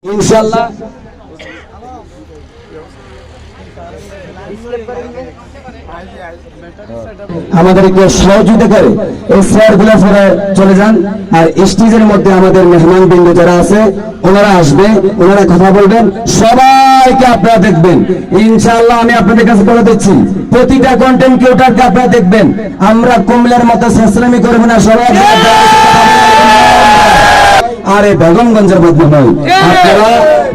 ইনশাআল্লাহ আমাদের একটু সহযোগিতা করে এই স্যারগুলো ফেরা চলে যান। আর স্টেজের মধ্যে আমাদের মেহমান বিন্দু যারা আছে ওনারা আসবে, ওনারা কথা বলবেন, সবাইকে আপনারা দেখবেন ইনশাআল্লাহ। আমি আপনাদের কাছে বলে দিচ্ছি প্রতিটা কন্টেন্ট ক্রিয়েটরকে আপনারা দেখবেন। আমরা কুমিল্লার মতো শেষলামি করবো না, সবাই আরে বেগমগঞ্জের মধ্যে নয়। আপনারা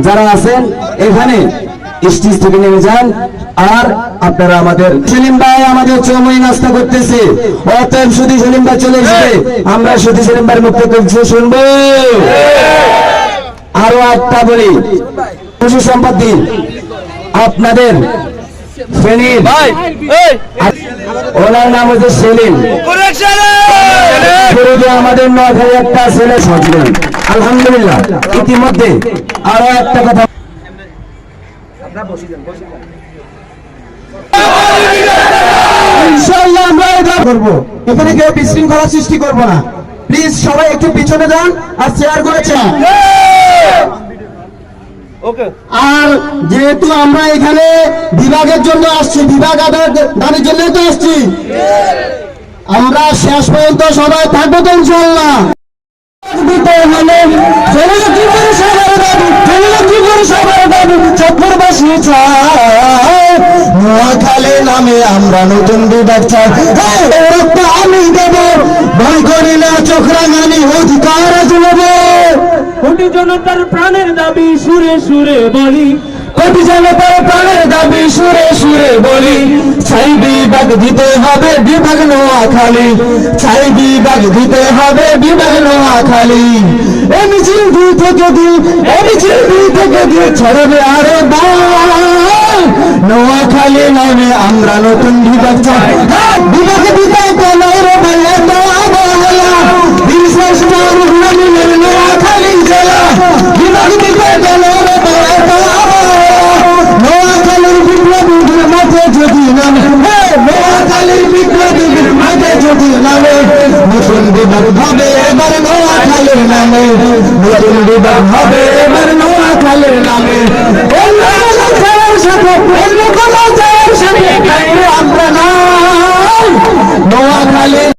যারা আছেন এখানে স্টেজ থেকে নেমে যান। আর আপনারা আমাদের সেলিম ভাই আমাদের চৌমুই নাস্তা করতেছে, অতএব শুধু সেলিম ভাই চলে এসেছে, আমরা শুধু সেলিম ভাইয়ের মুখ থেকে শুনবো। আরো একটা বলি, পশু সম্পদ দিন আপনাদের ফেনীর, ওনার নাম হচ্ছে সেলিম, আমাদের নয় একটা ছেলে সজলেন আলহামদুলিল্লাহ। ইতিমধ্যে আরো একটা কথা, ইনশাআল্লাহ আমরা এটা করব, এখানে কেউ বিশৃঙ্খলা সৃষ্টি করব না। প্লিজ সবাই একটু পিছনে যান আর চেয়ার করে চান। আর যেহেতু আমরা এখানে বিভাগের জন্য আসছি, বিভাগ দাবির জন্য তো আসছি, আমরা শেষ পর্যন্ত সবাই থাকবো তো ইনশাআল্লাহ। নোয়াখালী নামে আমরা নতুন বিভাগ চাই, আমি দেব, ভয় করি না, চোখ রাঙানি অধিকার দেব। কোটি জনতার প্রাণের দাবি সুরে সুরে বলি, কোটি জনতার প্রাণের দাবি সুরে সুরে বলি, ছাই বিভাগ দিতে হবে বিভাগ নোয়াখালী, ছাই বিভাগ দিতে হবে বিভাগ নোয়াখালী। মিছিল দুই থেকে দিই, মিছিল দুই থেকে দিয়ে ছড়াবে আরে বল, নোয়াখালী নামে আমরা নতুন বিভাগ চাই। বিভাগ দিতে গেলে রে ভাইয়া বিশ্বাস নোয়াখালী জেলা, বিভাগ দিতে গেলে রে নোয়াখালীর বিপ্লবীদের মাঝে যদি নামে, নোয়াখালীর বিপ্লবীদের মাঝে যদি নামে, নতুন বিভাগ হবে এবার নোয়াখালীর নামে, নতুন বিভাগ হবে এবার নোয়াখালীর নামে। অন্য কোনো জয়ের সাথে, অন্য কোনো জয়ের সাথে আমরা নাই নোয়াখালীর